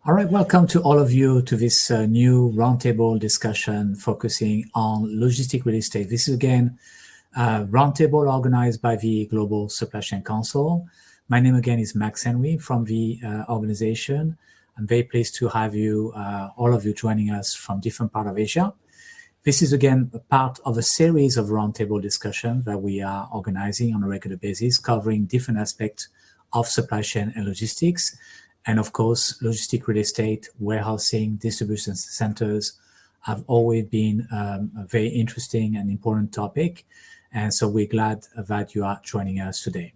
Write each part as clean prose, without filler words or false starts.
All right, welcome to all of you to this new roundtable discussion focusing on logistic real estate. This is again a roundtable organized by the Global Supply Chain Council. My name again is Max Henry from the organization. I'm very pleased to have you, all of you joining us from different parts of Asia. This is again a part of a series of roundtable discussions that we are organizing on a regular basis, covering different aspects of supply chain and logistics. And of course, logistic real estate, warehousing, distribution centers have always been a very interesting and important topic. And so we're glad that you are joining us today.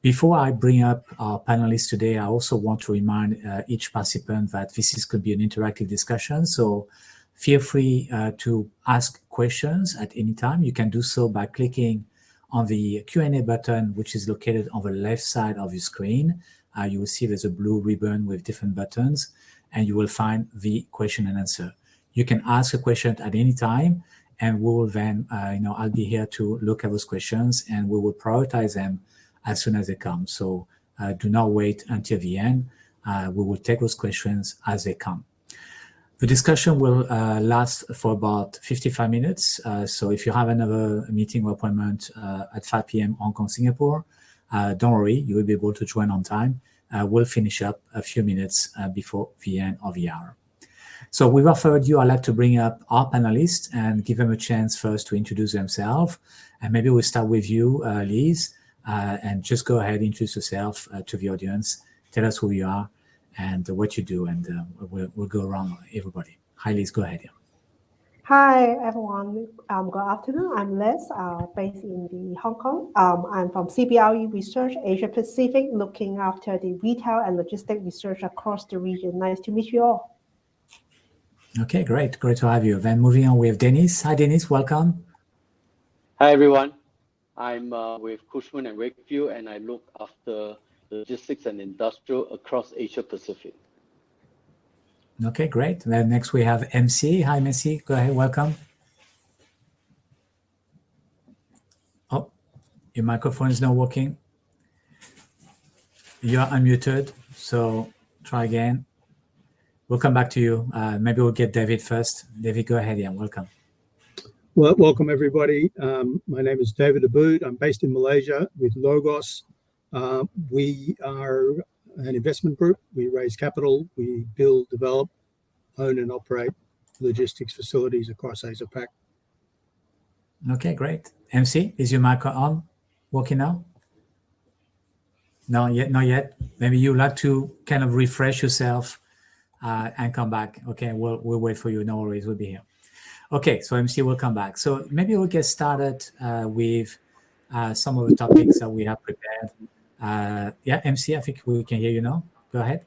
Before I bring up our panelists today, I also want to remind each participant that this is going to be an interactive discussion. So feel free to ask questions at any time. You can do so by clicking on the Q&A button, which is located on the left side of your screen. You will see there's a blue ribbon with different buttons, and you will find the question and answer. You can ask a question at any time, and we will then, I'll be here to look at those questions, and we will prioritize them as soon as they come. So do not wait until the end. We will take those questions as they come. The discussion will last for about 55 minutes. So if you have another meeting or appointment at 5 p.m. Hong Kong, Singapore, don't worry, you will be able to join on time. We'll finish up a few minutes before the end of the hour. So without further ado, I'd like to bring up our panelists and give them a chance first to introduce themselves. And maybe we'll start with you, Liz, and just go ahead, introduce yourself to the audience. Tell us who you are and what you do, and we'll go around everybody. Hi, Liz, go ahead. Yeah. Hi, everyone. Good afternoon. I'm Liz, based in the Hong Kong. I'm from CBRE Research, Asia Pacific, looking after the retail and logistic research across the region. Nice to meet you all. Okay, great. Great to have you. Then moving on, we have Dennis. Hi, Dennis. Welcome. Hi, everyone. I'm with Cushman and Wakefield, and I look after logistics and industrial across Asia Pacific. Okay, great. Then next we have MC. Hi, MC. Go ahead. Welcome. Oh, your microphone is not working. You are unmuted, so try again. We'll come back to you. Maybe we'll get David first. David, go ahead. Yeah, welcome. Well, welcome, everybody. My name is David Aboud. I'm based in Malaysia with Logos. We are an investment group. We raise capital. We build, develop, own and operate logistics facilities across APAC. Okay, great. MC, is your mic on? Working now? No, yet, not yet. Maybe you'd like to kind of refresh yourself and come back. Okay, we'll wait for you. No worries, we'll be here. Okay, so MC will come back. So maybe we'll get started with some of the topics that we have prepared. Yeah, MC, I think we can hear you now. Go ahead.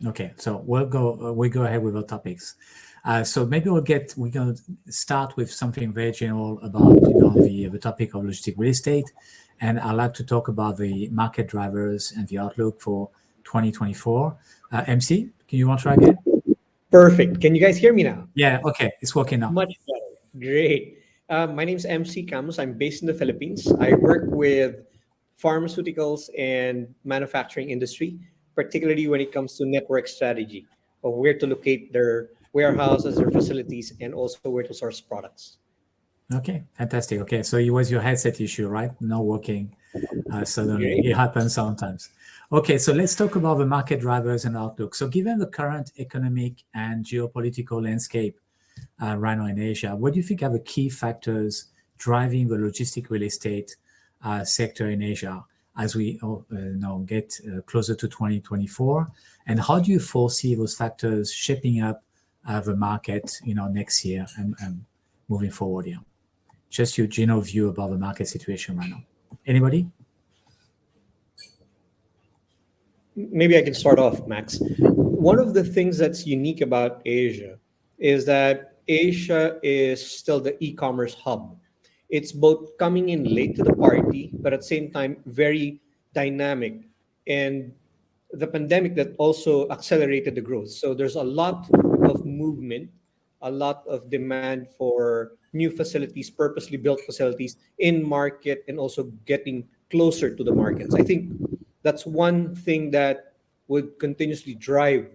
Okay, so we'll go ahead with our topics. So maybe we're going to start with something very general about the topic of logistic real estate, and I'd like to talk about the market drivers and the outlook for 2024. MC, can you want to try again? Perfect. Can you guys hear me now? Yeah. Okay, it's working now. Much better. Great. My name is MC Camus. I'm based in the Philippines. I work with pharmaceuticals and manufacturing industry, particularly when it comes to network strategy of where to locate their warehouses, their facilities, and also where to source products. Okay, fantastic. Okay, so it was your headset issue, right? Not working suddenly. It happens sometimes. Okay, so let's talk about the market drivers and outlook. So given the current economic and geopolitical landscape right now in Asia, what do you think are the key factors driving the logistic real estate sector in Asia as we get closer to 2024? And how do you foresee those factors shaping up the market, next year and moving forward here? Just your general view about the market situation right now. Anybody? Maybe I can start off, Max. One of the things that's unique about Asia is that Asia is still the e-commerce hub. It's both coming in late to the party, but at the same time, very dynamic. And the pandemic that also accelerated the growth. So there's a lot of movement, a lot of demand for new facilities, purposely built facilities in market, and also getting closer to the markets. I think that's one thing that would continuously drive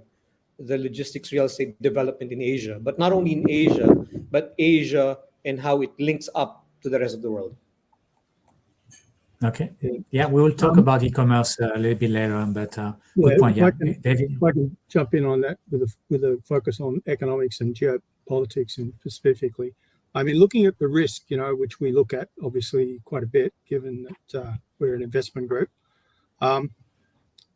the logistics real estate development in Asia, but not only in Asia, but Asia and how it links up to the rest of the world. Okay. Yeah, we will talk about e-commerce a little bit later on, but good point. Yeah, David. If I can jump in on that with a focus on economics and geopolitics, and specifically, I mean, looking at the risk, which we look at obviously quite a bit, given that we're an investment group.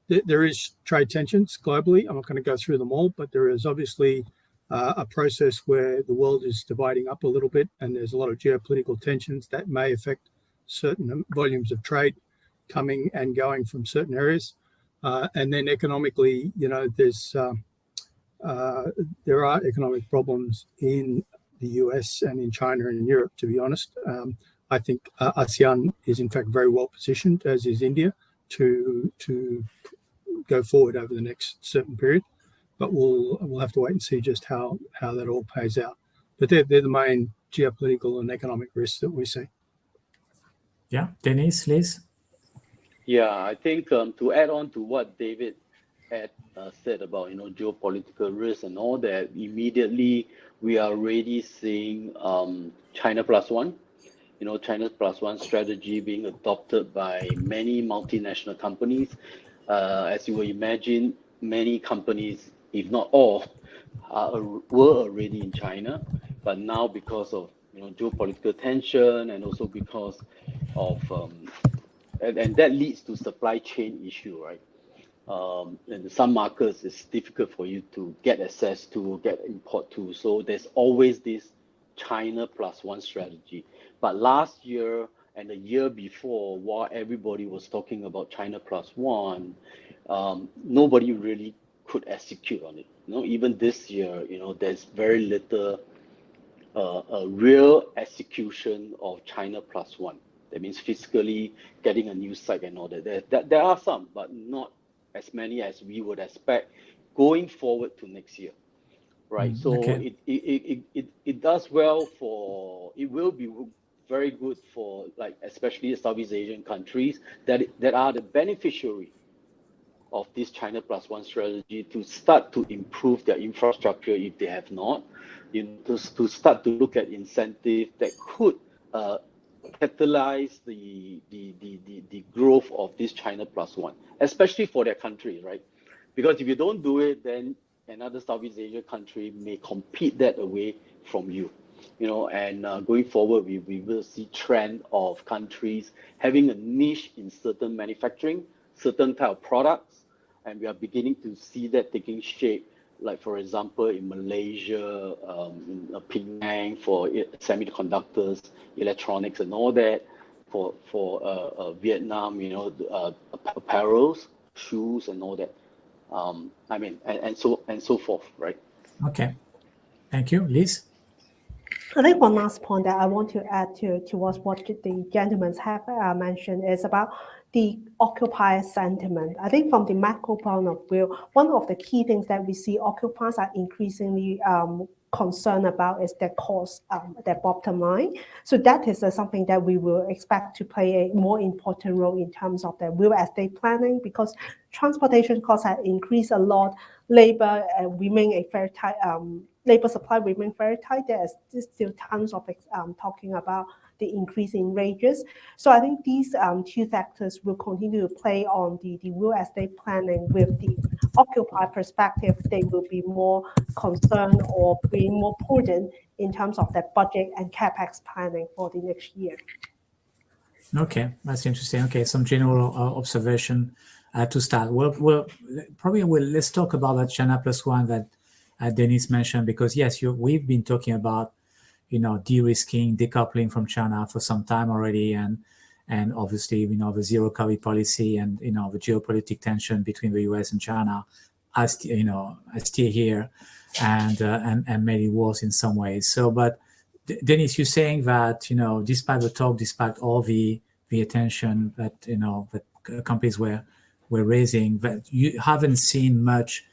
There is trade tensions globally. I'm not going to go through them all, but there is obviously a process where the world is dividing up a little bit, and there's a lot of geopolitical tensions that may affect certain volumes of trade coming and going from certain areas. And then economically, there are economic problems in the US and in China and in Europe, to be honest. I think ASEAN is in fact very well positioned, as is India, to go forward over the next certain period. But we'll have to wait and see just how that all plays out. But they're the main geopolitical and economic risks that we see. Yeah, Dennis, Liz? Yeah, I think to add on to what David had said about geopolitical risks and all that, immediately we are already seeing China plus one. China plus one strategy being adopted by many multinational companies. As you will imagine, many companies, if not all, were already in China, but now because of geopolitical tension and also because of and that leads to supply chain issue, right? And in some markets it's difficult for you to get access to, get import to. So there's always this China plus one strategy. But last year and the year before, while everybody was talking about China plus one, nobody really could execute on it. Even this year, there's very little real execution of China plus one. That means physically getting a new site and all that. There are some, but not as many as we would expect going forward to next year, right? So okay. it does well for, it will be very good for, like, especially Southeast Asian countries that are the beneficiary of this China plus one strategy, to start to improve their infrastructure if they have not, to start to look at incentives that could catalyze the growth of this China plus one, especially for their country, right? Because if you don't do it, then another Southeast Asia country may compete that away from you. And going forward, we will see trend of countries having a niche in certain manufacturing, certain type of products, and we are beginning to see that taking shape. Like, for example, in Malaysia, in Penang for semiconductors, electronics, and all that. For Vietnam, apparels, shoes, and all that. And so forth, right? Okay, thank you, Liz. I think one last point that I want to add towards what the gentlemen have mentioned is about the occupier sentiment. I think from the macro point of view, one of the key things that we see occupiers are increasingly concerned about is their cost, their bottom line. So that is something that we will expect to play a more important role in terms of the real estate planning, because transportation costs have increased a lot. Labor remain a very tight. Labor supply remain very tight. There is still tons of talking about the increase in wages. So I think these two factors will continue to play on the real estate planning. With the occupier perspective, they will be more concerned or being more prudent in terms of their budget and capex planning for the next year. Okay, that's interesting. Okay, some general observation to start. Well, let's talk about that China plus one that Dennis mentioned, because yes, we've been talking about de-risking, decoupling from China for some time already, and obviously the zero COVID policy and the geopolitical tension between the US and China are still here, and maybe worse in some ways. So, but Dennis, you're saying that despite the talk, despite all the attention that that companies were raising, that you haven't seen much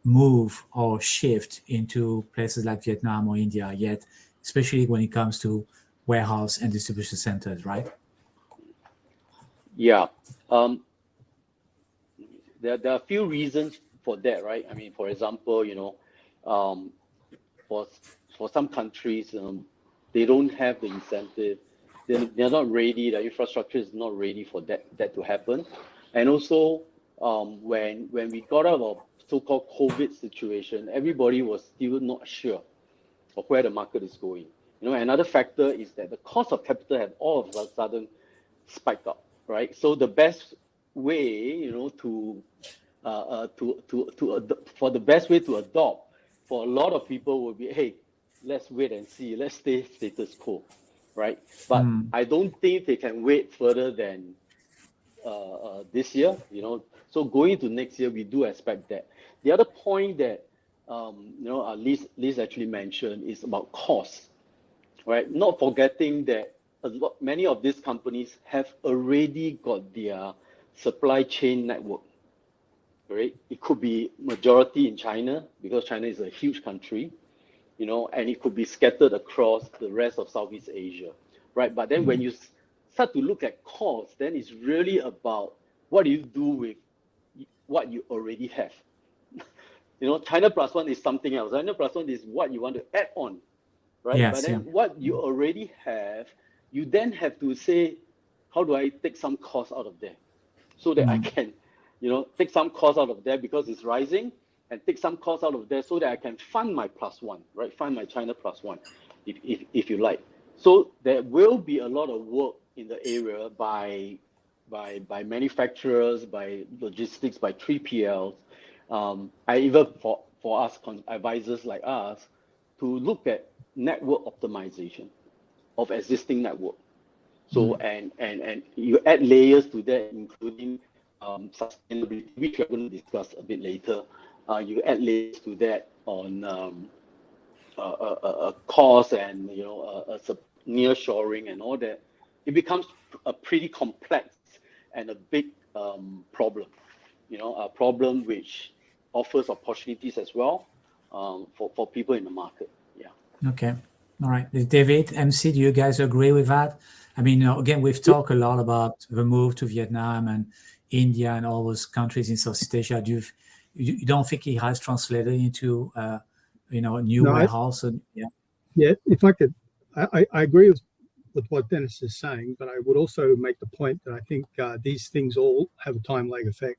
move or shift into places like Vietnam or India yet, especially when it comes to warehouse and distribution centers, right? Yeah. There are a few reasons for that, right? I mean, for example, for some countries, they don't have the incentive. They're not ready. The infrastructure is not ready for that to happen. And also, when we got out of so-called COVID situation, everybody was still not sure of where the market is going. Another factor is that the cost of capital had all of a sudden spiked up, right? So the best way, for the best way to adopt for a lot of people would be, hey, let's wait and see, let's stay status quo, right? But I don't think they can wait further than this year, So going into next year, we do expect that. The other point that Liz actually mentioned is about cost, right? Not forgetting that many of these companies have already got their supply chain network, right? It could be majority in China because China is a huge country, and it could be scattered across the rest of Southeast Asia, right? But then when you start to look at costs, then it's really about what do you do with what you already have. China plus one is something else. China plus one is what you want to add on, right? Yes, but then what you already have, you then have to say, how do I take some cost out of there so that I can, take some cost out of there because it's rising, and take some cost out of there so that I can fund my plus one, right? Fund my China plus one, if you like. So there will be a lot of work in the area by manufacturers, by logistics, by 3PLs. Even for us advisors like us to look at network optimization of existing network. So and you add layers to that, including sustainability, which we're going to discuss a bit later. You add layers to that on cost and nearshoring and all that. It becomes a pretty complex and a big problem. A problem which offers opportunities as well for people in the market. Yeah. Okay. All right. David, MC, do you guys agree with that? I mean, again, we've talked a lot about the move to Vietnam and India and all those countries in Southeast Asia. You don't think it has translated into, a new warehouse? Yeah, if I could, I agree with what Dennis is saying, but I would also make the point that I think these things all have a time lag effect.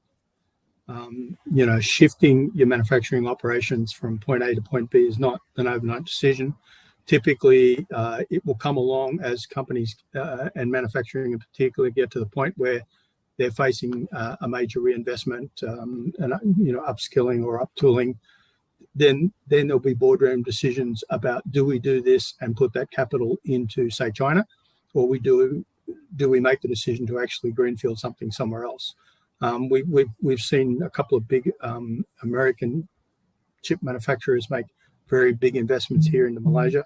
Shifting your manufacturing operations from point A to point B is not an overnight decision. Typically, it will come along as companies and manufacturing in particular get to the point where they're facing a major reinvestment and upskilling or uptooling. Then there'll be boardroom decisions about, do we do this and put that capital into, say, China, or do we make the decision to actually greenfield something somewhere else? We've seen a couple of big American chip manufacturers make very big investments here into Malaysia,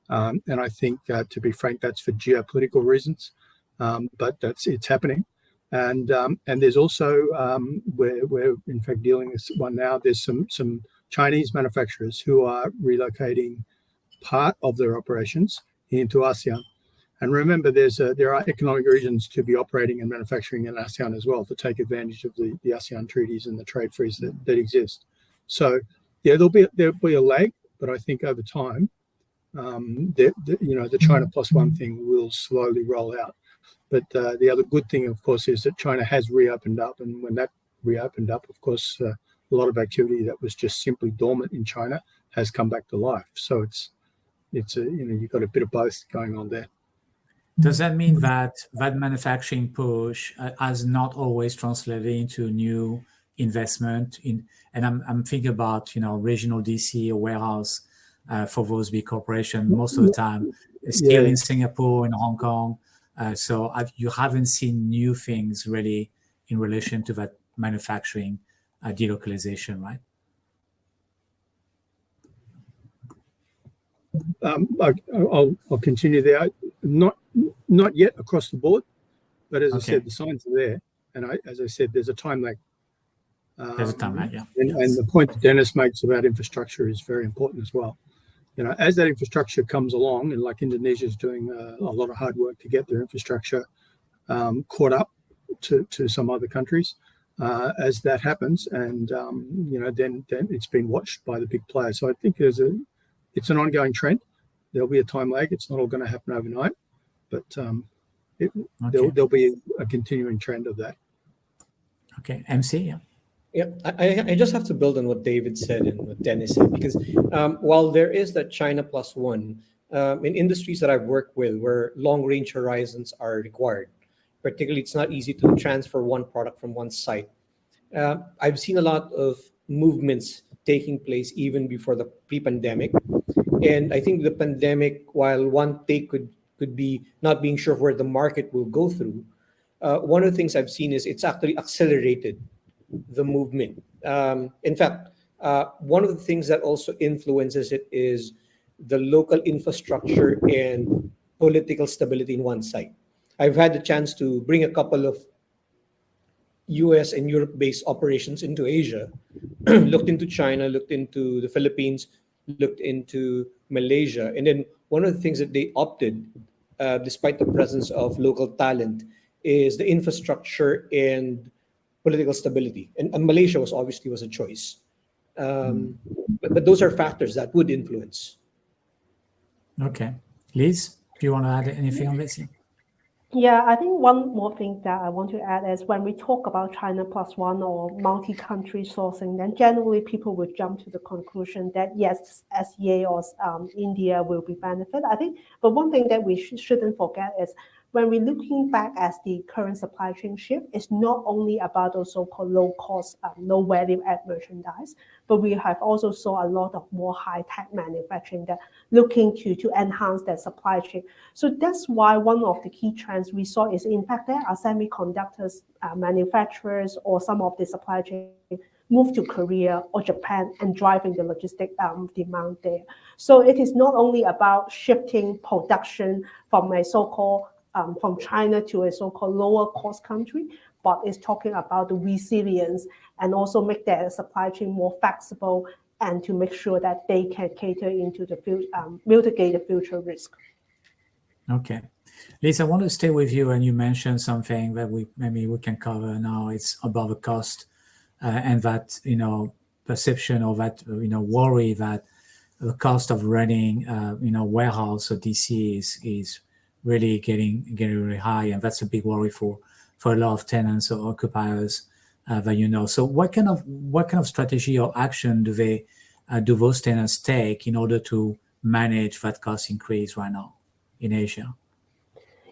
and I think, to be frank, that's for geopolitical reasons, but it's happening. And there's also we're in fact dealing with one now. There's some Chinese manufacturers who are relocating part of their operations into ASEAN. And remember, there are economic reasons to be operating and manufacturing in ASEAN as well, to take advantage of the ASEAN treaties and the trade freeze that exist. So, yeah, there'll be a lag, but I think over time, the China plus one thing will slowly roll out. But the other good thing, of course, is that China has reopened up, and when that reopened up, of course, a lot of activity that was just simply dormant in China has come back to life. So it's you've got a bit of both going on there. Does that mean that manufacturing push has not always translated into new investment in? And I'm thinking about regional DC or warehouse for those big corporations. Most of the time, still in Singapore and Hong Kong. So you haven't seen new things really in relation to that manufacturing delocalization, right? I'll continue there. Not yet across the board, but as I said, the signs are there. And as I said, there's a time lag. There's a time lag, yeah. And the point that Dennis makes about infrastructure is very important as well. As that infrastructure comes along, and like Indonesia is doing a lot of hard work to get their infrastructure caught up to some other countries as that happens, and then it's been watched by the big players. So I think it's an ongoing trend. There'll be a time lag. It's not all going to happen overnight, but there'll be a continuing trend of that. Okay, MC. Yeah. Yeah, I just have to build on what David said and what Dennis said, because while there is that China plus one, in industries that I've worked with where long range horizons are required, particularly it's not easy to transfer one product from one site. I've seen a lot of movements taking place even before the pre-pandemic. And I think the pandemic, while one take could be not being sure of where the market will go through, one of the things I've seen is it's actually accelerated the movement. In fact, one of the things that also influences it is the local infrastructure and political stability in one site. I've had the chance to bring a couple of US and Europe-based operations into Asia, looked into China, looked into the Philippines, looked into Malaysia. And then one of the things that they opted, despite the presence of local talent, is the infrastructure and political stability. And Malaysia was obviously a choice. But those are factors that would influence. Okay. Liz, do you want to add anything on this? Yeah, I think one more thing that I want to add is when we talk about China plus one or multi-country sourcing, then generally people would jump to the conclusion that yes, SEA or India will be benefit. I think, but one thing that we shouldn't forget is when we're looking back at the current supply chain shift, it's not only about those so-called low-cost, low-value-add merchandise, but we have also saw a lot of more high-tech manufacturing that looking to enhance their supply chain. So that's why one of the key trends we saw is, in fact, there are semiconductors manufacturers or some of the supply chain move to Korea or Japan and driving the logistic demand there. So it is not only about shifting production from a so-called from China to a so-called lower cost country, but it's talking about the resilience and also make their supply chain more flexible and to make sure that they can cater into the future, mitigate the future risk. Okay. Liz, I want to stay with you, and you mentioned something that maybe we can cover now. It's about the cost and that, perception or that, worry that the cost of running, warehouse or DC is really getting really high, and that's a big worry for a lot of tenants or occupiers that So what kind of strategy or action do those tenants take in order to manage that cost increase right now in Asia?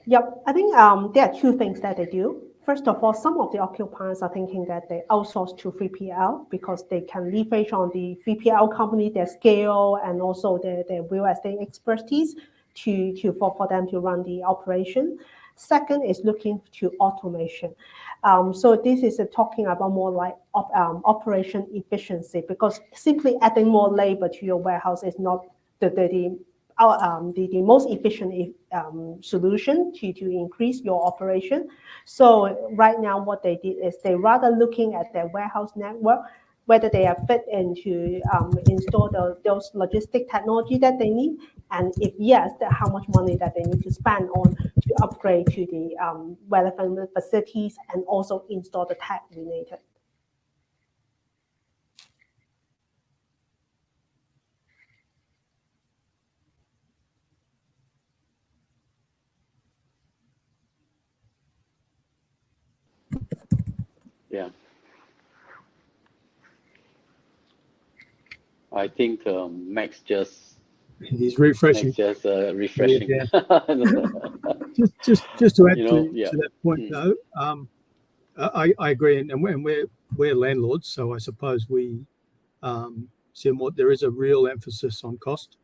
Yep, I think there are two things that they do. First of all, some of the occupiers are thinking that they outsource to 3PL because they can leverage on the 3PL company, their scale, and also their real estate expertise for them to run the operation. Second is looking to automation. So this is talking about more like operation efficiency, because simply adding more labor to your warehouse is not the most efficient solution to increase your operation. So right now what they did is they rather looking at their warehouse network, whether they are fit into install those logistic technology that they need, and if yes, how much money that they need to spend on to upgrade to the relevant facilities and also install the tech related. Yeah. I think Max just He's refreshing. refreshing. Yeah. just to add to that point, though, I agree, and we're landlords, so I suppose we see more. There is a real emphasis on cost,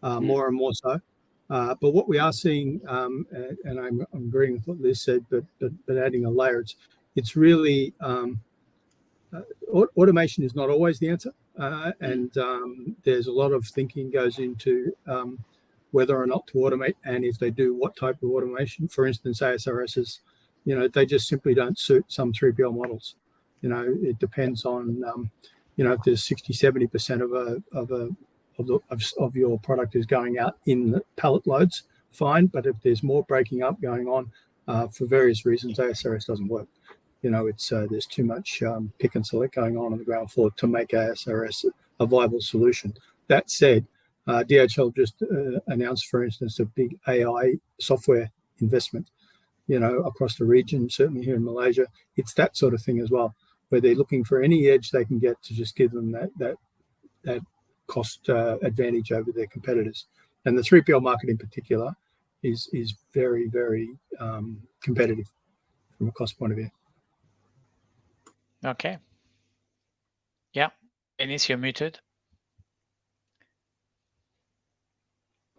more and more so. But what we are seeing, and I'm agreeing with what Liz said, but adding a layer, it's really automation is not always the answer, and there's a lot of thinking goes into whether or not to automate, and if they do, what type of automation. For instance, ASRSs, they just simply don't suit some 3PL models. It depends on, if there's 60-70% of your product is going out in pallet loads, fine. But if there's more breaking up going on, For various reasons, ASRS doesn't work. It's there's too much pick and select going on the ground floor to make ASRS a viable solution. That said, DHL just announced, for instance, a big AI software investment, across the region, certainly here in Malaysia. It's that sort of thing as well, where they're looking for any edge they can get to just give them that cost advantage over their competitors. And the 3PL market in particular is very, very competitive from a cost point of view. Okay. Yeah. Enis, you're muted.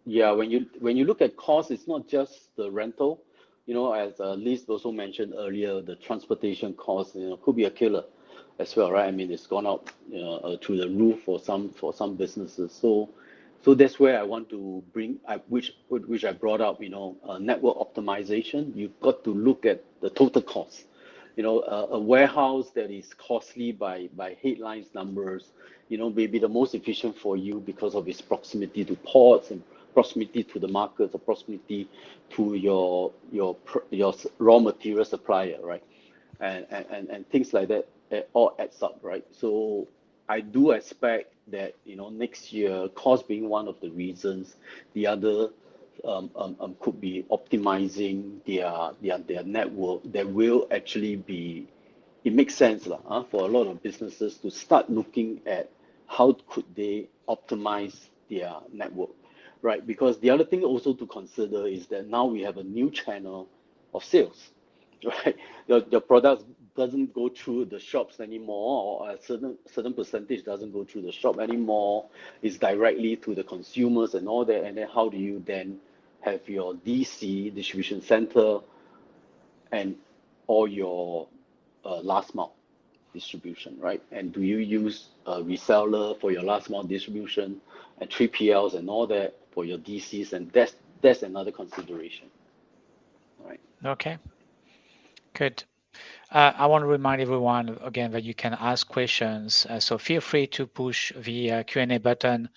Yeah, when you look at cost, it's not just the rental. As Liz also mentioned earlier, the transportation cost, could be a killer as well, right? I mean, it's gone up, through the roof for some businesses. So that's where I want to bring, which I brought up, network optimization. You've got to look at the total cost. A warehouse that is costly by headlines numbers, maybe the most efficient for you because of its proximity to ports and proximity to the markets or proximity to your raw material supplier, right? And things like that, it all adds up, right? So I do expect that, next year, cost being one of the reasons, the other could be optimizing their network. There will actually be, it makes sense for a lot of businesses to start looking at how could they optimize their network, right? Because the other thing also to consider is that now we have a new channel of sales, right? Your products doesn't go through the shops anymore, or a certain percentage doesn't go through the shop anymore. It's directly to the consumers and all that. And then how do you then have your DC, distribution center, and all your last mile distribution, right? And do you use a reseller for your last mile distribution and 3PLs and all that for your DCs? And that's another consideration, right? Okay, good. I want to remind everyone again that you can ask questions. So feel free to push the Q&A button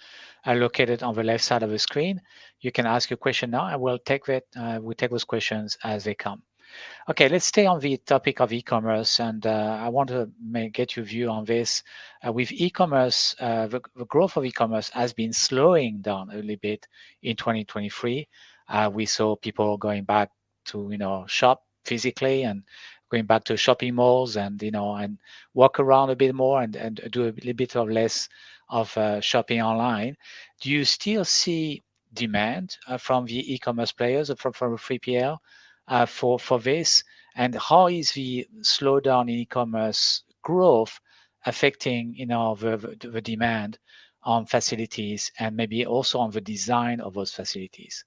located on the left side of the screen. You can ask your question now, and we'll take that. We'll take those questions as they come. Okay, let's stay on the topic of e-commerce, and I want to get your view on this. With e-commerce, the growth of e-commerce has been slowing down a little bit in 2023. We saw people going back to shop physically and going back to shopping malls and and walk around a bit more and do a little bit of less of shopping online. Do you still see demand from the e-commerce players, from 3PL for this? And how is the slowdown in e-commerce growth affecting the demand on facilities and maybe also on the design of those facilities?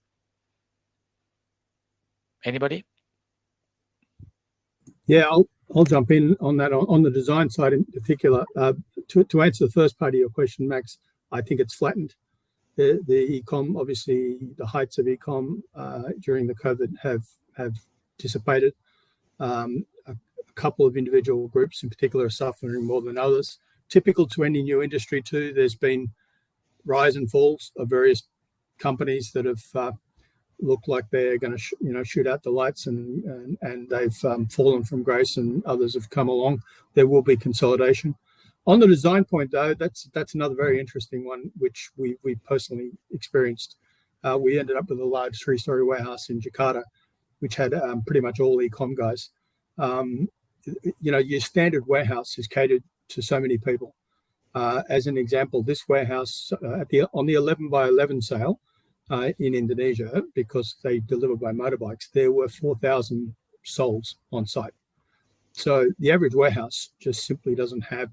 Anybody? Yeah, I'll jump in on that. On the design side in particular, to answer the first part of your question, Max, I think it's flattened. The e-com, obviously, the heights of e-com during the COVID have dissipated. A couple of individual groups in particular are suffering more than others. Typical to any new industry too, there's been rise and falls of various companies that have looked like they're going to shoot out the lights, and they've fallen from grace, and others have come along. There will be consolidation. On the design point, though, that's another very interesting one, which we personally experienced. We ended up with a large 3-story warehouse in Jakarta, which had pretty much all e-com guys. Your standard warehouse is catered to so many people. As an example, this warehouse on the 11 by 11 sale in Indonesia, because they deliver by motorbikes, there were 4,000 souls on site. So the average warehouse just simply doesn't have,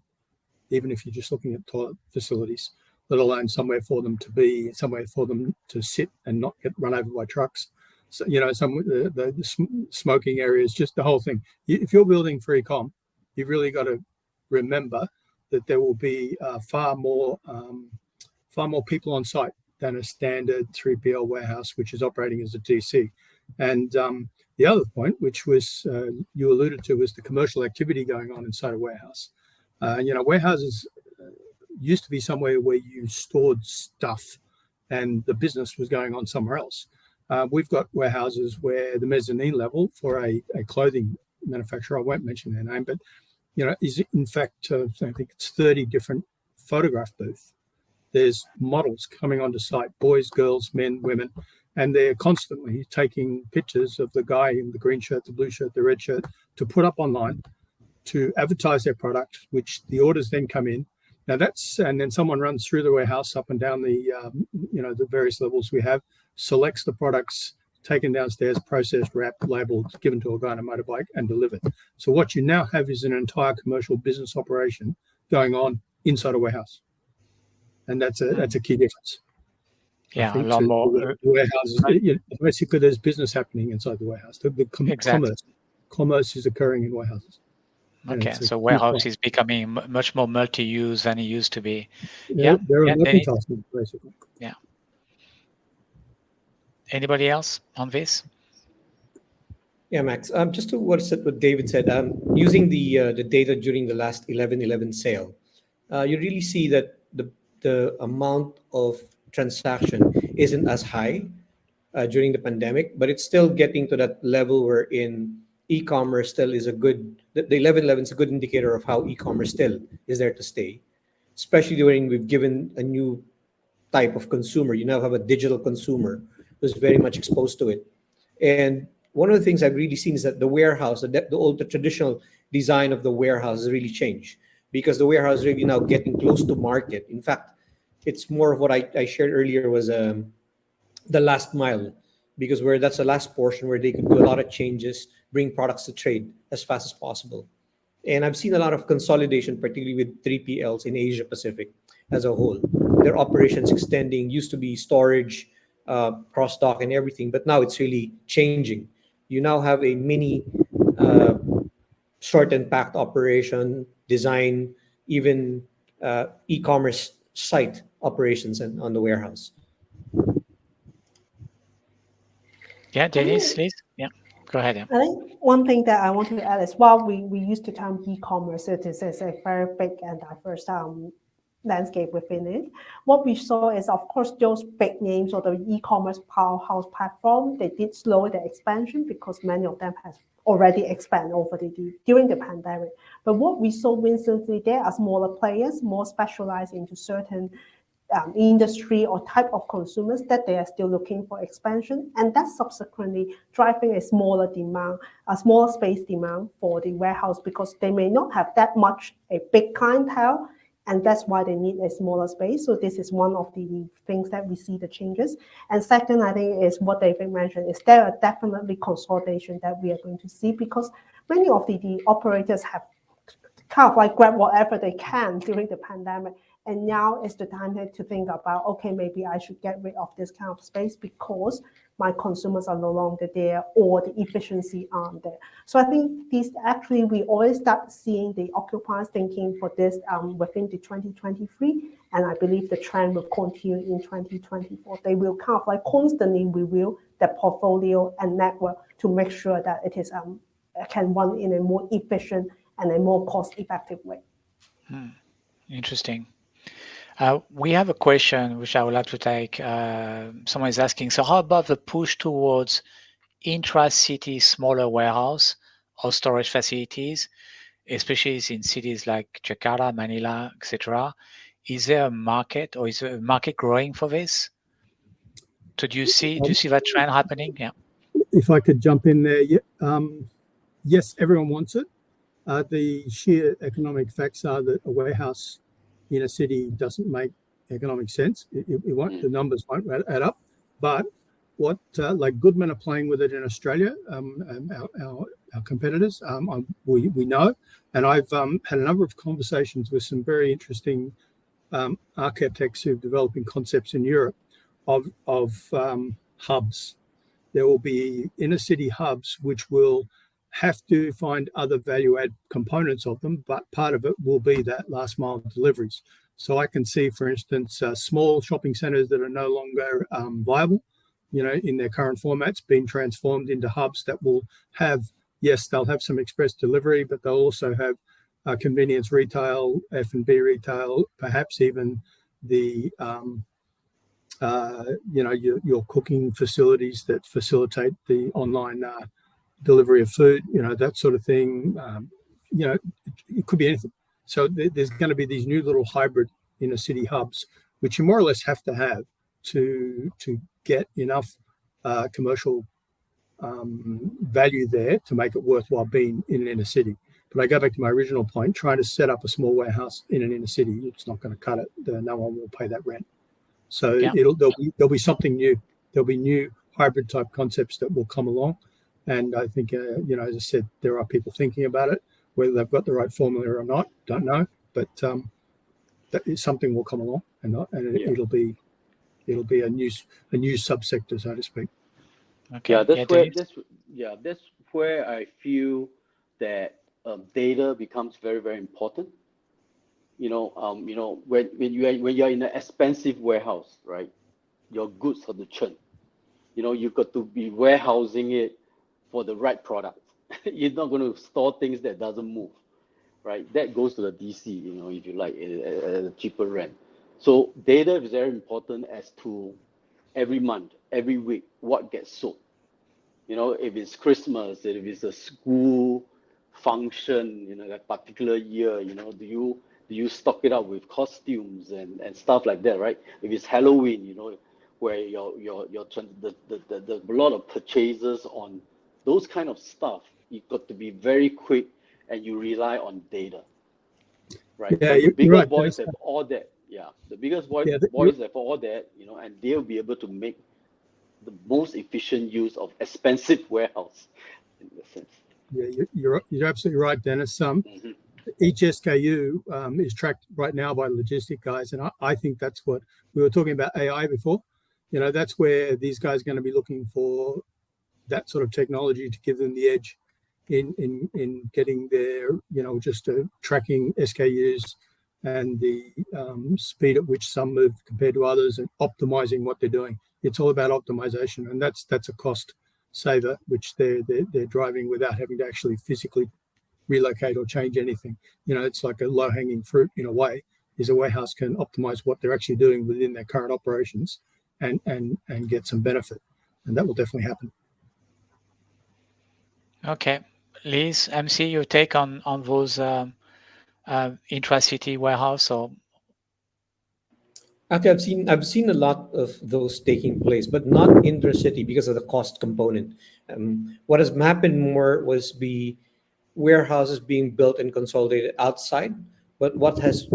even if you're just looking at toilet facilities, let alone somewhere for them to be, somewhere for them to sit and not get run over by trucks. So, the smoking areas, just the whole thing. If you're building for e-com, you've really got to remember that there will be far more people on site than a standard 3PL warehouse, which is operating as a DC. And the other point, which was you alluded to, was the commercial activity going on inside a warehouse. Warehouses used to be somewhere where you stored stuff and the business was going on somewhere else. We've got warehouses where the mezzanine level for a clothing manufacturer, I won't mention their name, but is in fact, I think it's 30 different photograph booths. There's models coming onto site, boys, girls, men, women, and they're constantly taking pictures of the guy in the green shirt, the blue shirt, the red shirt to put up online to advertise their product, which the orders then come in. Now and then someone runs through the warehouse up and down the, the various levels we have, selects the products, taken downstairs, processed, wrapped, labeled, given to a guy on a motorbike and delivered. So what you now have is an entire commercial business operation going on inside a warehouse. And that's a key difference. Yeah, a lot more. Warehouses, basically there's business happening inside the warehouse. Exactly. Commerce is occurring in warehouses. Okay, so warehouse is becoming much more multi-use than it used to be. They're multitasking, basically. Yeah. Anybody else on this? Yeah, Max. Just to what David said, using the data during the last 11/11 sale, you really see that the amount of transaction isn't as high during the pandemic, but it's still getting to that level where in e-commerce still is a good. The 11/11 is a good indicator of how e-commerce still is there to stay, especially when we've given a new type of consumer. You now have a digital consumer who's very much exposed to it. And one of the things I've really seen is that the warehouse, the traditional design of the warehouse has really changed, because the warehouse is really now getting close to market. In fact, it's more of what I shared earlier was the last mile, because that's the last portion where they could do a lot of changes, bring products to trade as fast as possible. And I've seen a lot of consolidation, particularly with 3PLs in Asia Pacific as a whole. Their operations extending, used to be storage, cross-dock and everything, but now it's really changing. You now have a mini short and packed operation, design, even e-commerce site operations on the warehouse. Yeah, Denise, please. Yeah, go ahead. I think one thing that I want to add is, while we use the term e-commerce, it is a very big and diverse landscape within it. What we saw is, of course, those big names or the e-commerce powerhouse platform, they did slow their expansion because many of them have already expanded during the pandemic. But what we saw recently, there are smaller players, more specialized into certain industry or type of consumers that they are still looking for expansion, and that's subsequently driving a smaller space demand for the warehouse, because they may not have that much a big clientele, and that's why they need a smaller space. So this is one of the things that we see the changes. And second, I think, is what David mentioned, is there are definitely consolidation that we are going to see, because many of the operators have kind of like grabbed whatever they can during the pandemic. And now is the time to think about, okay, maybe I should get rid of this kind of space because my consumers are no longer there or the efficiency aren't there. So I think we always start seeing the occupiers thinking for this within the 2023. And I believe the trend will continue in 2024. They will kind of like constantly review their portfolio and network to make sure that it is can run in a more efficient and a more cost-effective way. Interesting. We have a question which I would like to take. Someone is asking, so how about the push towards intra-city smaller warehouse or storage facilities, especially in cities like Jakarta, Manila, etc.? Is there a market, or is the market growing for this? So do you see that trend happening? Yeah. If I could jump in there, yes, everyone wants it. The sheer economic facts are that a warehouse in a city doesn't make economic sense. It won't. The numbers won't add up. But what like Goodman are playing with it in Australia, our competitors, we know, and I've had a number of conversations with some very interesting architects who've developing concepts in Europe of hubs. There will be inner city hubs which will have to find other value add components of them, but part of it will be that last mile deliveries. So I can see, for instance, small shopping centers that are no longer viable, in their current formats, being transformed into hubs that will have, yes, they'll have some express delivery, but they'll also have convenience retail, F&B retail, perhaps even the your cooking facilities that facilitate the online delivery of food, that sort of thing. It could be anything. So there's going to be these new little hybrid inner city hubs, which you more or less have to have to get enough commercial value there to make it worthwhile being in an inner city. But I go back to my original point, trying to set up a small warehouse in an inner city, it's not going to cut it. No one will pay that rent. So there'll be something new. There'll be new hybrid type concepts that will come along. And I think, as I said, there are people thinking about it. Whether they've got the right formula or not, don't know. But something will come along, it'll be a new subsector, so to speak. Okay. Yeah, that's where I feel that data becomes very, very important. When you're in an expensive warehouse, right? Your goods are the churn. You've got to be warehousing it for the right product. You're not going to store things that doesn't move, right? That goes to the DC, if you like, at a cheaper rent. So data is very important as to every month, every week, what gets sold. If it's Christmas, if it's a school function, a particular year, do you stock it up with costumes and stuff like that, right? If it's Halloween, where the lot of purchases on those kind of stuff, you've got to be very quick and you rely on data, right? Yeah, the bigger right. boys have all that. Yeah, the biggest boys have all that, and they'll be able to make the most efficient use of expensive warehouse in the sense. Yeah, you're absolutely right, Dennis. Each SKU is tracked right now by logistic guys, and I think that's what we were talking about AI before. That's where these guys are going to be looking for that sort of technology to give them the edge in getting their, just tracking SKUs and the speed at which some move compared to others and optimizing what they're doing. It's all about optimization, and that's a cost saver, which they're driving without having to actually physically relocate or change anything. It's like a low-hanging fruit in a way, is a warehouse can optimize what they're actually doing within their current operations and get some benefit. And that will definitely happen. Okay. Liz, MC, your take on those intra-city warehouse or? Actually, I've seen a lot of those taking place, but not intercity because of the cost component. What has happened more was the warehouses being built and consolidated outside, but what has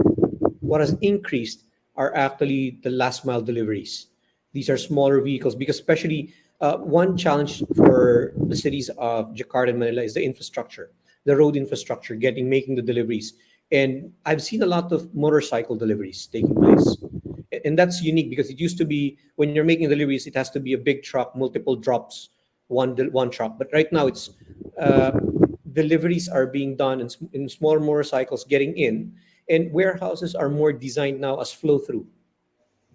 increased are actually the last mile deliveries. These are smaller vehicles because especially one challenge for the cities of Jakarta and Manila is the infrastructure, the road infrastructure, making the deliveries. And I've seen a lot of motorcycle deliveries taking place. And that's unique because it used to be when you're making deliveries, it has to be a big truck, multiple drops, one truck. But right now it's deliveries are being done in small motorcycles getting in, and warehouses are more designed now as flow through,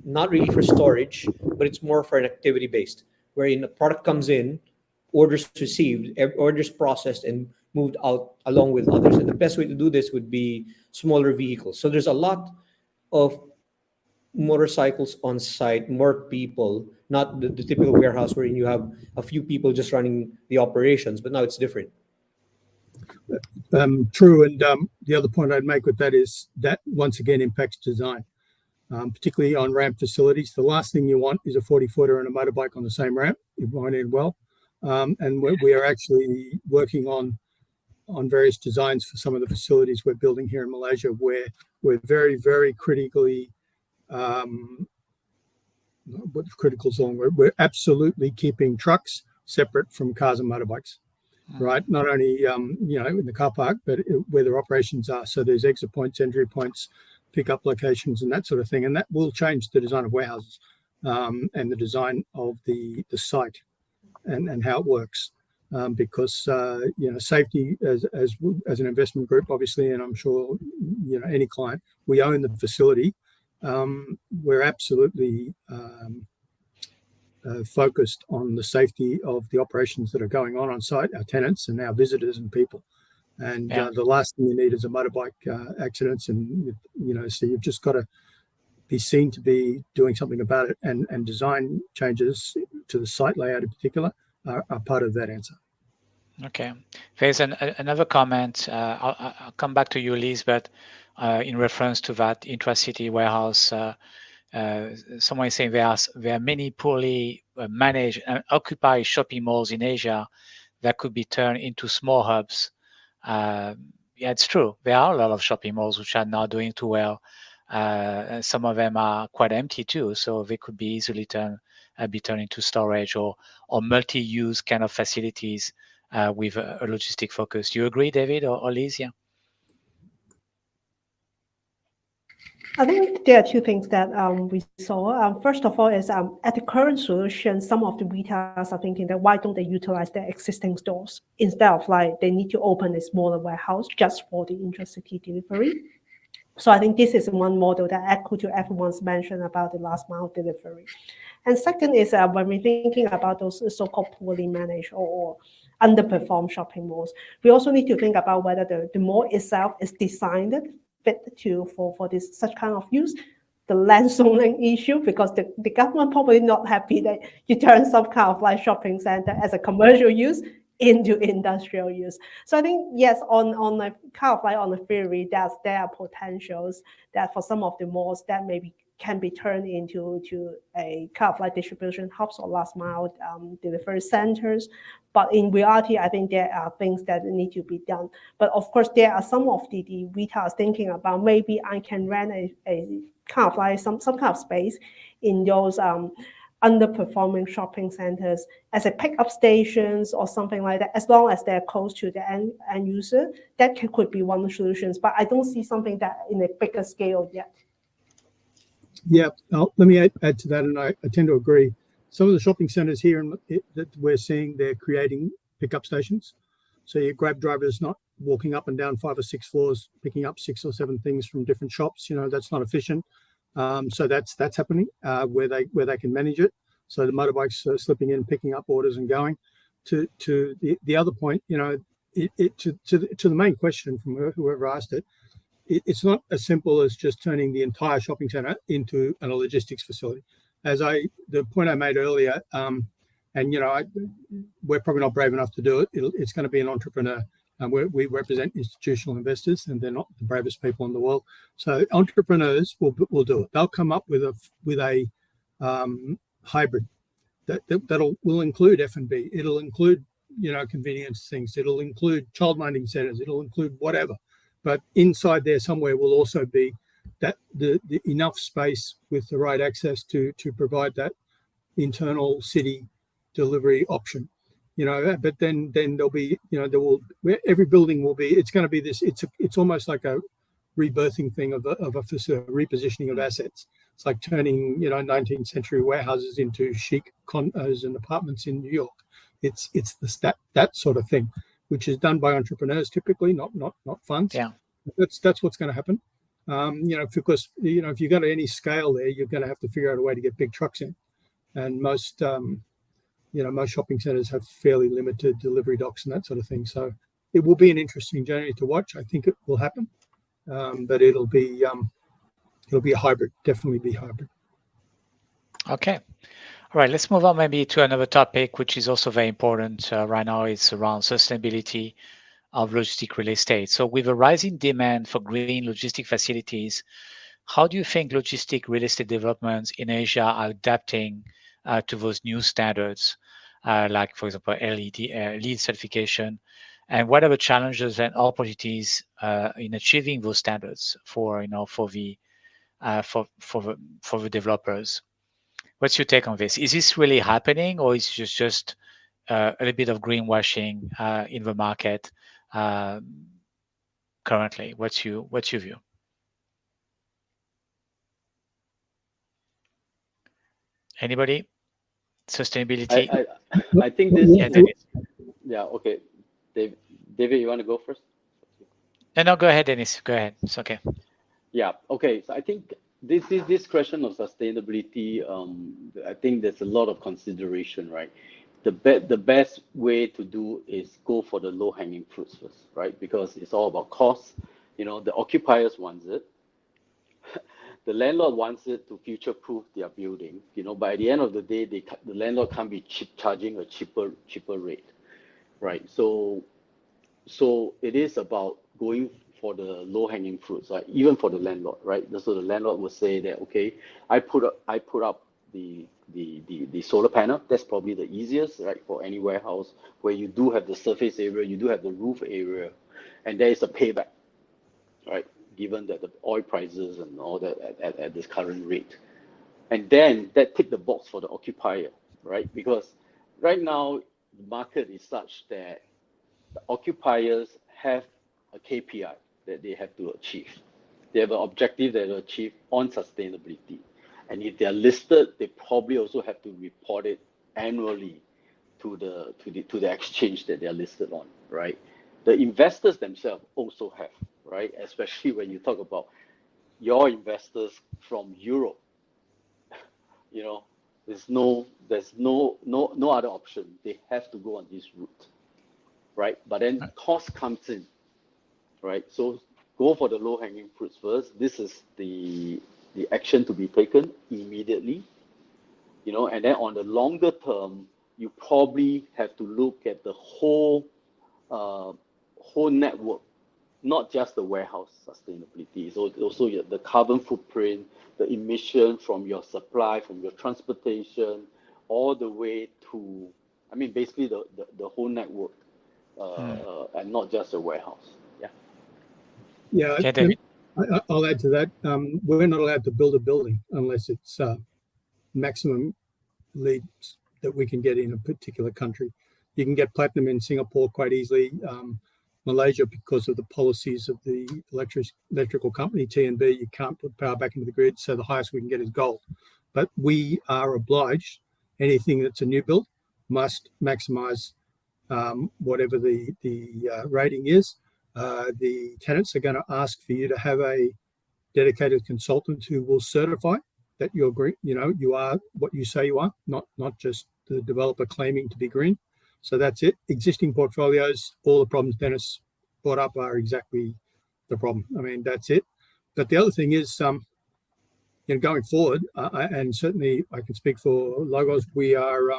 not really for storage, but it's more for an activity based, wherein a product comes in, orders received, orders processed and moved out along with others. And the best way to do this would be smaller vehicles. So there's a lot of motorcycles on site, more people, not the typical warehouse wherein you have a few people just running the operations, but now it's different. True. And the other point I'd make with that is that once again impacts design, particularly on ramp facilities. The last thing you want is a 40-footer and a motorbike on the same ramp. It won't end well. And we are actually working on various designs for some of the facilities we're building here in Malaysia, where we're very, very critically, what's critical zone? We're absolutely keeping trucks separate from cars and motorbikes, right? Not only, in the car park, but where their operations are. So there's exit points, entry points, pickup locations, and that sort of thing. And that will change the design of warehouses and the design of the site and how it works. Because safety as an investment group, obviously, and I'm sure any client, we own the facility. We're absolutely focused on the safety of the operations that are going on site, our tenants and our visitors and people. And the last thing you need is a motorbike accidents, and so you've just got to be seen to be doing something about it, and design changes to the site layout in particular are part of that answer. Okay. There's another comment. I'll come back to you, Liz, but in reference to that intracity warehouse, someone is saying there are many poorly managed and occupied shopping malls in Asia that could be turned into small hubs. Yeah, it's true. There are a lot of shopping malls which are not doing too well. Some of them are quite empty too, so they could be easily be turned into storage or multi-use kind of facilities with a logistic focus. Do you agree, David or Liz? Yeah. I think there are two things that we saw. First of all is at the current solution, some of the retailers are thinking that why don't they utilize their existing stores instead of like they need to open a smaller warehouse just for the intracity delivery. So I think this is one model that echo to everyone's mention about the last mile delivery. And second is when we're thinking about those so-called poorly managed or underperformed shopping malls, we also need to think about whether the mall itself is designed fit for this such kind of use. The land zoning issue, because the government probably not happy that you turn some kind of like shopping center as a commercial use into industrial use. So I think yes, on a kind of like on the theory, there are potentials that for some of the malls that maybe can be turned into a kind of like distribution hubs or last mile delivery centers. But in reality, I think there are things that need to be done. But of course, there are some of the retailers thinking about maybe I can rent a kind of like some kind of space in those underperforming shopping centers as a pickup stations or something like that, as long as they're close to the end user. That could be one of the solutions, but I don't see something that in a bigger scale yet. Yeah, let me add to that, and I tend to agree. Some of the shopping centres here that we're seeing, they're creating pickup stations. So your Grab driver is not walking up and down 5 or 6 floors, picking up 6 or 7 things from different shops. That's not efficient. So that's happening where they can manage it. So the motorbikes are slipping in, picking up orders and going. To the other point, to the main question from whoever asked it, it's not as simple as just turning the entire shopping centre into a logistics facility. The point I made earlier, we're probably not brave enough to do it. It's going to be an entrepreneur. We represent institutional investors, and they're not the bravest people in the world. So entrepreneurs will do it. They'll come up with a hybrid that will include F&B. It'll include convenience things. It'll include child minding centres. It'll include whatever. But inside there somewhere will also be that the enough space with the right access to provide that internal city delivery option. But then there'll be every building will be. It's going to be this. It's almost like a rebirthing thing of a facility, repositioning of assets. It's like turning 19th century warehouses into chic condos and apartments in New York. It's that sort of thing, which is done by entrepreneurs typically, not funds. Yeah, that's what's going to happen. Because if you go to any scale there, you're going to have to figure out a way to get big trucks in, and most shopping centres have fairly limited delivery docks and that sort of thing. So it will be an interesting journey to watch. I think it will happen, but it'll be a hybrid. Definitely be hybrid. Okay. All right, let's move on maybe to another topic, which is also very important right now. It's around sustainability of logistic real estate. So with a rising demand for green logistic facilities, how do you think logistic real estate developments in Asia are adapting to those new standards, like, for example, LEED certification? And what are the challenges and opportunities in achieving those standards for the developers? What's your take on this? Is this really happening, or is it just a little bit of greenwashing in the market currently? What's your view? Anybody? Sustainability. I think this. Yeah, Dennis. Yeah. Okay. David, you want to go first? No, go ahead, Dennis. Go ahead. It's okay. Yeah. Okay. So I think this question of sustainability. I think there's a lot of consideration, right? The best way to do is go for the low-hanging fruits first, right? Because it's all about cost. The occupiers want it. the landlord wants it to future-proof their building, but at the end of the day, the landlord can't be charging a cheaper rate, right? So it is about going for the low-hanging fruits, right? Even for the landlord, right? So the landlord will say that, okay, I put up the solar panel. That's probably the easiest, right? For any warehouse where you do have the surface area, you do have the roof area, and there is a payback, right? Given that the oil prices and all that at this current rate. And then that tick the box for the occupier, right? Because right now the market is such that the occupiers have a KPI that they have to achieve. They have an objective that they achieve on sustainability. And if they're listed, they probably also have to report it annually to the exchange that they're listed on, right? The investors themselves also have, right? Especially when you talk about your investors from Europe, there's no other option. They have to go on this route, right? But then cost comes in, right? So go for the low-hanging fruits first. This is the action to be taken immediately, and then on the longer term, you probably have to look at the whole network, not just the warehouse sustainability. So also the carbon footprint, the emission from your supply, from your transportation, all the way to, basically the whole network, and not just a warehouse. Yeah. Yeah, Okay, David. I'll add to that. We're not allowed to build a building unless it's maximum leads that we can get in a particular country. You can get platinum in Singapore quite easily. Malaysia, because of the policies of the electrical company, TNB, you can't put power back into the grid, so the highest we can get is gold. But we are obliged, anything that's a new build must maximize whatever the rating is. The tenants are going to ask for you to have a dedicated consultant who will certify that you're green, you are what you say you are, not just the developer claiming to be green. So that's it. Existing portfolios, all the problems Dennis brought up are exactly the problem. That's it. But the other thing is, going forward, and certainly I can speak for Logos, we are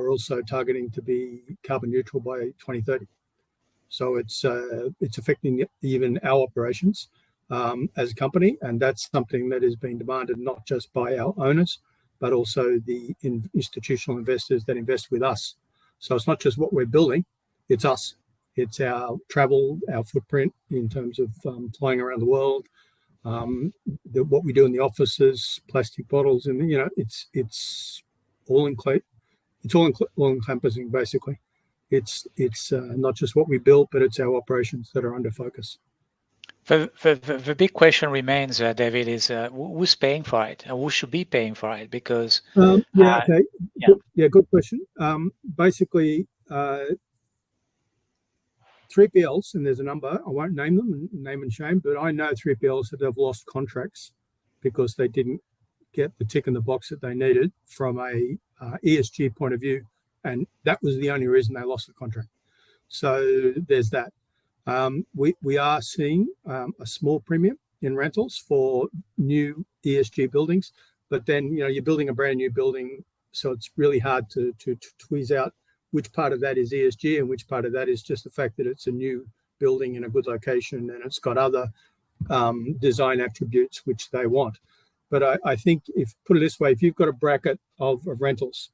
also targeting to be carbon neutral by 2030. So it's affecting even our operations as a company, and that's something that is being demanded not just by our owners, but also the institutional investors that invest with us. So it's not just what we're building, it's us. It's our travel, our footprint in terms of flying around the world, what we do in the offices, plastic bottles, and it's all encompassing basically. It's not just what we build, but it's our operations that are under focus. The big question remains, David, is who's paying for it and who should be paying for it? Because okay, yeah, good question. Basically, 3PLs, and there's a number, I won't name them, name and shame, but I know 3PLs that have lost contracts because they didn't get the tick in the box that they needed from a ESG point of view, and that was the only reason they lost the contract. So there's that. We are seeing a small premium in rentals for new ESG buildings, but then you're building a brand new building, so it's really hard to tweeze out which part of that is ESG and which part of that is just the fact that it's a new building in a good location and it's got other design attributes which they want. But I think, put it this way, if you've got a bracket of rentals,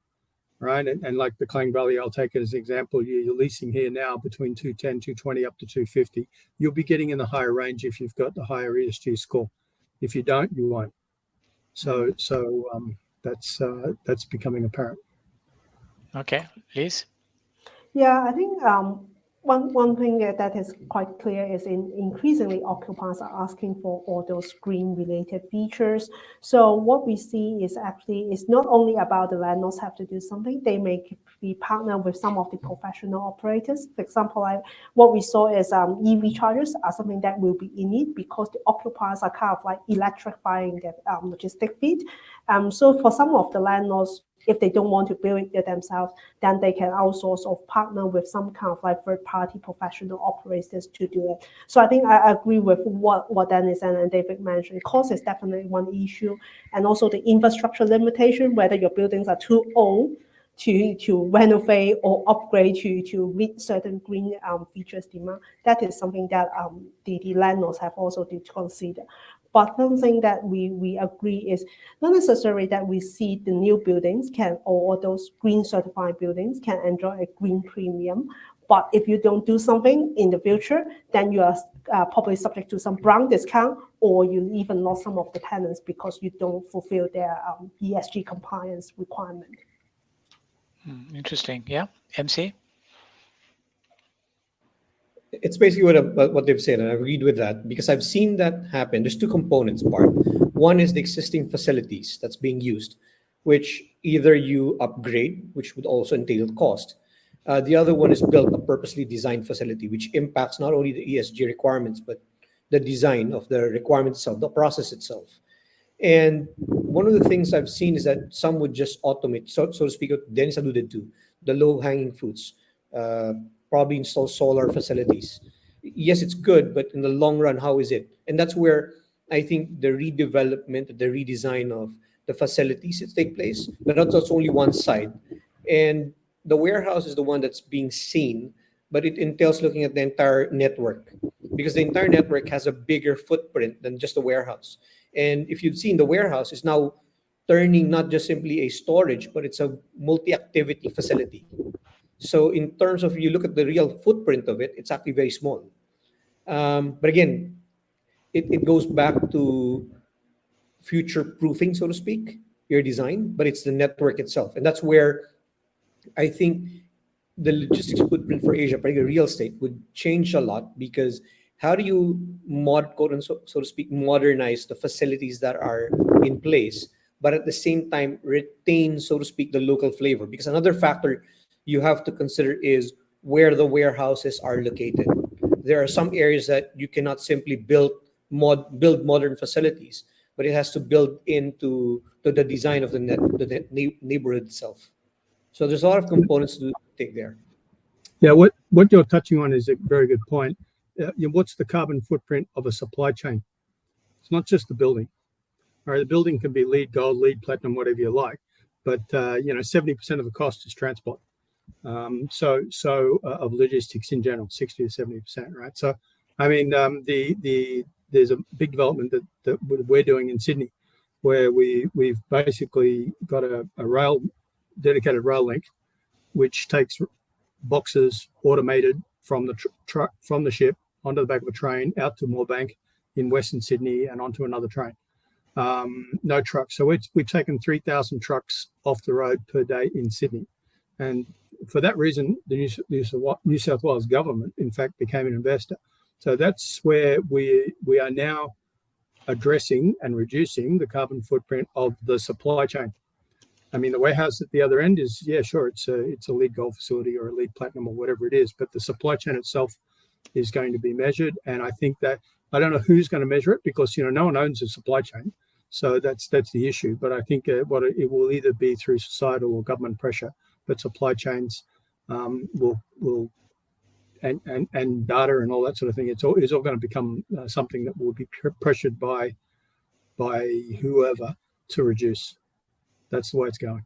right, and like the Klang Valley, I'll take it as an example, you're leasing here now between 210, 220 up to 250. You'll be getting in the higher range if you've got the higher ESG score. If you don't, you won't. So that's becoming apparent. Okay, Liz? Yeah, I think one thing that is quite clear is increasingly occupiers are asking for all those green-related features. So what we see is actually it's not only about the landlords have to do something, they may be partner with some of the professional operators. For example, what we saw is EV chargers are something that will be in need because the occupiers are kind of like electrifying their logistic fleet. So for some of the landlords, if they don't want to build it themselves, then they can outsource or partner with some kind of like third-party professional operators to do it. So I think I agree with what Dennis and David mentioned. Cost is definitely one issue, and also the infrastructure limitation, whether your buildings are too old to renovate or upgrade to meet certain green features demand. That is something that the landlords have also to consider. But something that we agree is not necessarily that we see the new buildings or those green certified buildings can enjoy a green premium. But if you don't do something in the future, then you are probably subject to some brown discount, or you even lost some of the tenants because you don't fulfill their ESG compliance requirement. Interesting. Yeah. MC? It's basically what they've said, and I agreed with that because I've seen that happen. There's two components. One is the existing facilities that's being used, which either you upgrade, which would also entail cost. The other one is build a purposely designed facility, which impacts not only the ESG requirements, but the design of the requirements itself, the process itself. And one of the things I've seen is that some would just automate, so to speak, what Dennis alluded to, the low-hanging fruits, probably install solar facilities. Yes, it's good, but in the long run, how is it? And that's where I think the redevelopment, the redesign of the facilities that take place, but that's only one side. And the warehouse is the one that's being seen, but it entails looking at the entire network, because the entire network has a bigger footprint than just a warehouse. And if you've seen, the warehouse is now turning not just simply a storage, but it's a multi-activity facility. So in terms of you look at the real footprint of it, it's actually very small. But again, it goes back to future-proofing, so to speak, your design, but it's the network itself. And that's where I think the logistics footprint for Asia, particularly real estate, would change a lot, because how do you so to speak, modernize the facilities that are in place, but at the same time retain, so to speak, the local flavor? Because another factor you have to consider is where the warehouses are located. There are some areas that you cannot simply build modern facilities, but it has to build into the design of the neighborhood itself. So there's a lot of components to take there. Yeah, what you're touching on is a very good point. What's the carbon footprint of a supply chain? It's not just the building. All right, the building can be LEED Gold, LEED Platinum, whatever you like, but 70% of the cost is transport. Of logistics in general, 60 to 70%, right? So, I mean, there's a big development that we're doing in Sydney, where we've basically got a dedicated rail link, which takes boxes automated from the truck from the ship onto the back of a train out to Moorebank in Western Sydney and onto another train. No trucks. So we've taken 3,000 trucks off the road per day in Sydney, and for that reason, the New South Wales government, in fact, became an investor. So that's where we are now addressing and reducing the carbon footprint of the supply chain. I mean, the warehouse at the other end is, yeah, sure, it's a LEED Gold facility or a LEED Platinum or whatever it is, but the supply chain itself is going to be measured. And I think that, I don't know who's going to measure it, because, no one owns a supply chain. So that's the issue. But I think it will either be through societal or government pressure, but supply chains will and data and all that sort of thing. It's all going to become something that will be pressured by whoever to reduce. That's the way it's going.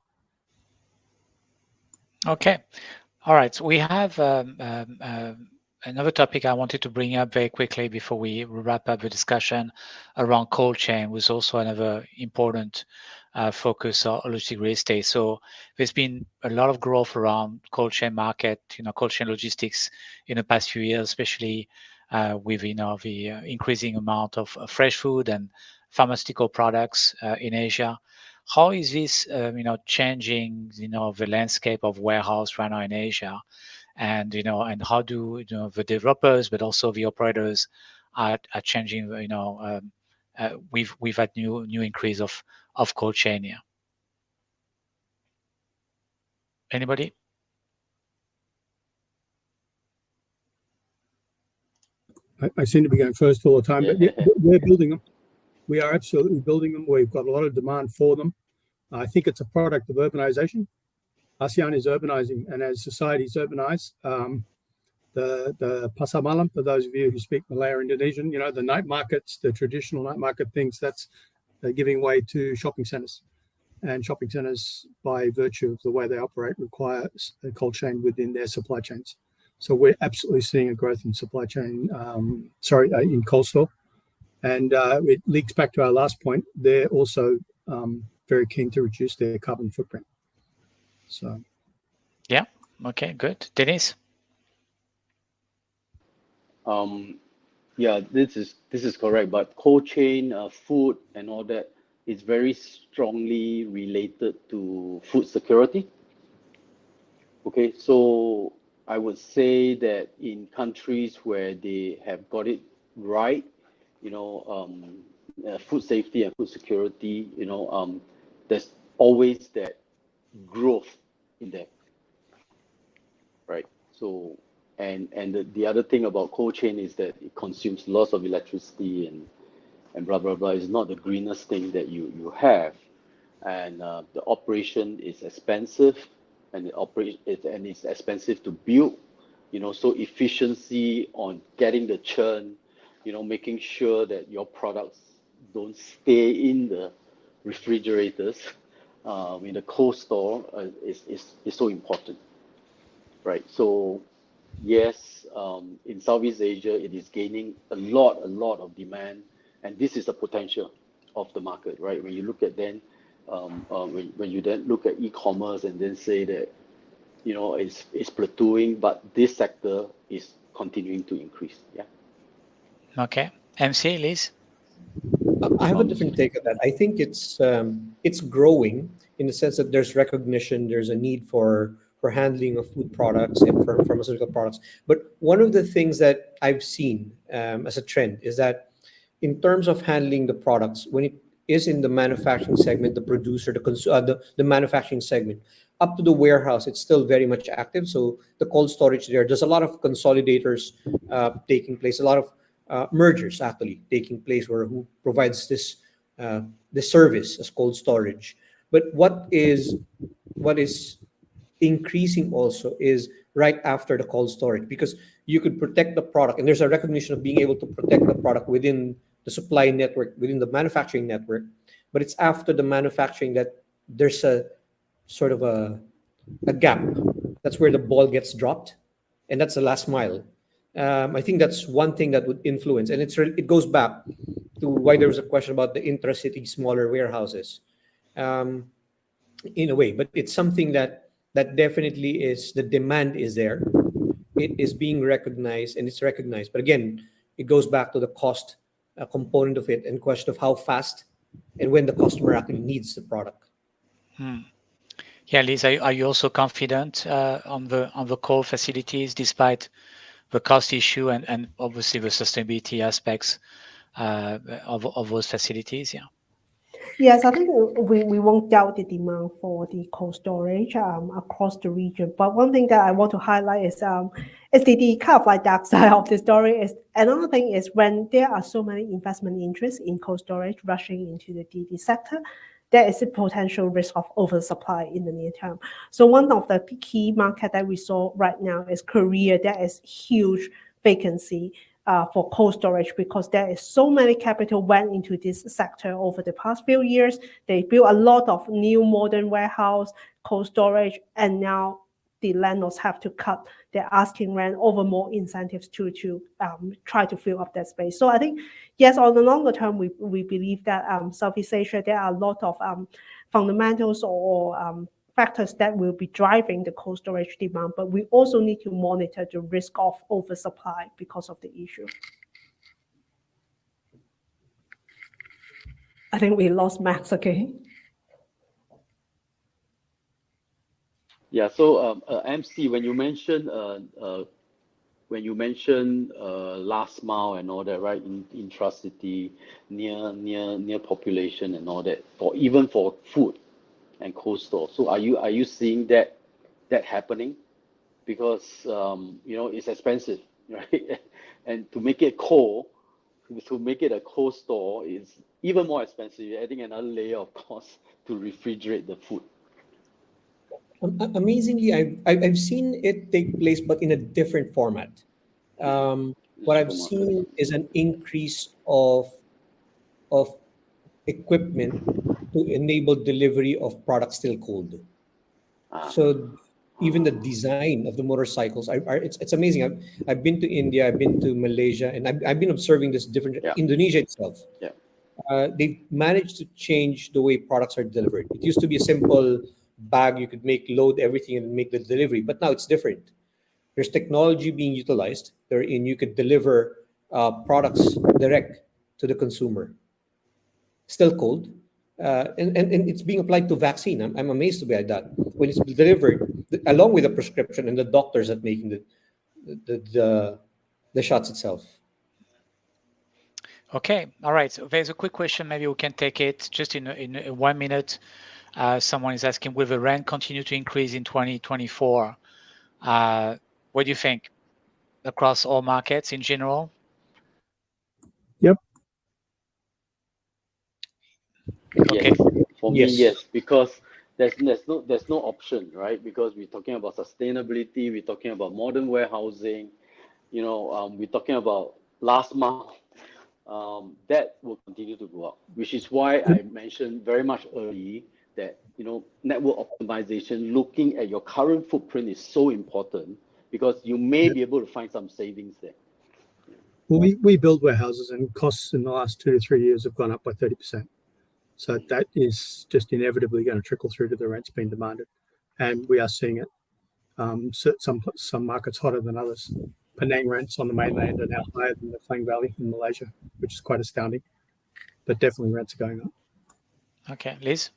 Okay. All right. So we have another topic I wanted to bring up very quickly before we wrap up the discussion around cold chain, was also another important focus on logistic real estate. So there's been a lot of growth around cold chain market, cold chain logistics in the past few years, especially with the increasing amount of fresh food and pharmaceutical products in Asia. How is this changing the landscape of warehouse right now in Asia? And and how do the developers, but also the operators, are changing? We've had new increase of cold chain here. Anybody? I seem to be going first all the time, but we're building them. We are absolutely building them. We've got a lot of demand for them. I think it's a product of urbanization. ASEAN is urbanizing, and as societies urbanize, the pasar malam, for those of you who speak Malay or Indonesian, the night markets, the traditional night market things, that's giving way to shopping centers. And shopping centers, by virtue of the way they operate, require a cold chain within their supply chains. So we're absolutely seeing a growth in supply chain, in cold store. And it links back to our last point. They're also very keen to reduce their carbon footprint. So, yeah, okay, good. Dennis? Yeah, this is correct. But cold chain, food, and all that is very strongly related to food security. Okay, so I would say that in countries where they have got it right, food safety and food security, there's always that growth in there, right? So, and the other thing about cold chain is that it consumes lots of electricity and blah blah blah. It's not the greenest thing that you have, and the operation is expensive, and it's expensive to build. So efficiency on getting the churn, making sure that your products don't stay in the refrigerators in the cold store is so important, right? So yes, in Southeast Asia, it is gaining a lot of demand, and this is the potential of the market, right? When you look at then, when you then look at e-commerce and then say that, it's plateauing, but this sector is continuing to increase. Yeah. Okay. MC, Liz? I have a different take on that. I think it's growing in the sense that there's recognition, there's a need for handling of food products and for pharmaceutical products. But one of the things that I've seen as a trend is that in terms of handling the products, when it is in the manufacturing segment, the producer, the manufacturing segment, up to the warehouse, it's still very much active. So the cold storage there's a lot of consolidators taking place, a lot of mergers actually taking place who provides this service as cold storage. But what is increasing also is right after the cold storage, because you could protect the product, and there's a recognition of being able to protect the product within the supply network, within the manufacturing network. But it's after the manufacturing that there's a sort of a gap. That's where the ball gets dropped, and that's the last mile. I think that's one thing that would influence, and it goes back to why there was a question about the intra-city smaller warehouses, in a way. But it's something that definitely is, the demand is there. It is being recognized, and it's recognized. But again, it goes back to the cost component of it, and question of how fast and when the customer actually needs the product. Yeah, Liz, are you also confident on the coal facilities despite the cost issue and obviously the sustainability aspects of those facilities? Yeah. Yes, I think we won't doubt the demand for the cold storage across the region. But one thing that I want to highlight is the kind of like dark side of the story. Is another thing is when there are so many investment interests in cold storage rushing into the DD sector, there is a potential risk of oversupply in the near term. So one of the key market that we saw right now is Korea. There is huge vacancy for cold storage because there is so many capital went into this sector over the past few years. They built a lot of new modern warehouse, cold storage, and now the landlords have to cut their asking rent over more incentives to try to fill up that space. So I think, yes, on the longer term, we believe that Southeast Asia, there are a lot of fundamentals or factors that will be driving the cold storage demand, but we also need to monitor the risk of oversupply because of the issue. I think we lost Max again. Yeah. So MC, when you mention last mile and all that, right, intra-city, near population and all that, even for food and cold store. So are you seeing that happening? Because it's expensive, right? And to make it cold, to make it a cold store is even more expensive. You're adding another layer of cost to refrigerate the food. Amazingly, I've seen it take place, but in a different format. What I've seen is an increase of equipment to enable delivery of products still cold. So even the design of the motorcycles, it's amazing. I've been to India, I've been to Malaysia, and I've been observing this different. Yeah. Indonesia itself, Yeah. they've managed to change the way products are delivered. It used to be a simple bag you could load everything and make the delivery, but now it's different. There's technology being utilized wherein you could deliver products direct to the consumer, still cold, and it's being applied to vaccine. I'm amazed to be at that when it's delivered along with the prescription and the doctors that making the shots itself. Okay, all right. So there's a quick question. Maybe we can take it just in 1 minute. Someone is asking, will the rent continue to increase in 2024? What do you think across all markets in general? Yep. Okay. Yes. For me, Yes. yes, because there's no option, right? Because we're talking about sustainability, we're talking about modern warehousing, we're talking about last mile. That will continue to go up, which is why I mentioned very much early that network optimization, looking at your current footprint is so important because you may be able to find some savings there. Well, we build warehouses, and costs in the last 2 to 3 years have gone up by 30%. So that is just inevitably going to trickle through to the rents being demanded, and we are seeing it. So some markets hotter than others. Penang rents on the mainland are now higher than the Klang Valley in Malaysia, which is quite astounding. But definitely rents are going up. Okay, Liz?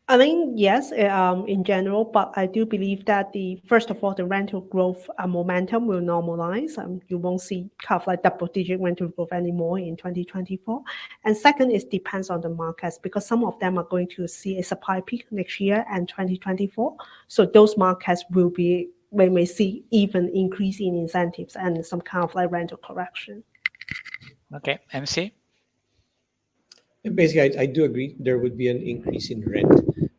I think yes, in general, but I do believe that first of all, the rental growth momentum will normalize. You won't see kind of like double-digit rental growth anymore in 2024. And second, it depends on the markets because some of them are going to see a supply peak next year and 2024. So those markets we may see even increase in incentives and some kind of like rental correction. Okay, MC? Basically, I do agree there would be an increase in rent,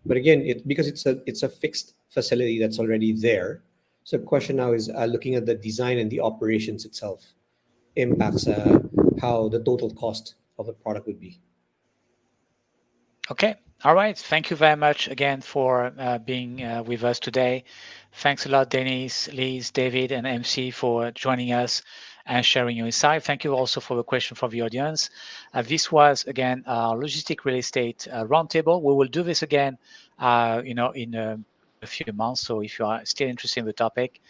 but again, because it's a fixed facility that's already there. So the question now is looking at the design and the operations itself impacts how the total cost of the product would be. Okay, all right. Thank you very much again for being with us today. Thanks a lot, Dennis, Liz, David, and MC for joining us and sharing your insight. Thank you also for the question from the audience. This was, again, our Logistics Real Estate Roundtable. We will do this again, in a few months. So if you are still interested in the topic,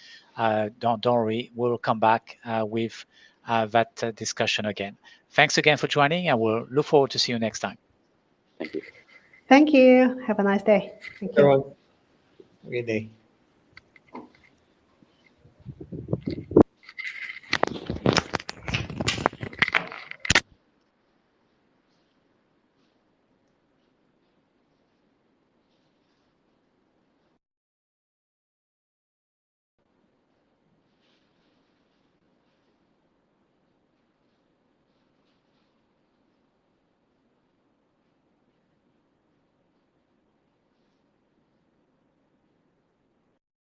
don't worry. We will come back with that discussion again. Thanks again for joining, and we'll look forward to see you next time. Thank you. Thank you. Have a nice day. Thank you. Everyone, have a good day.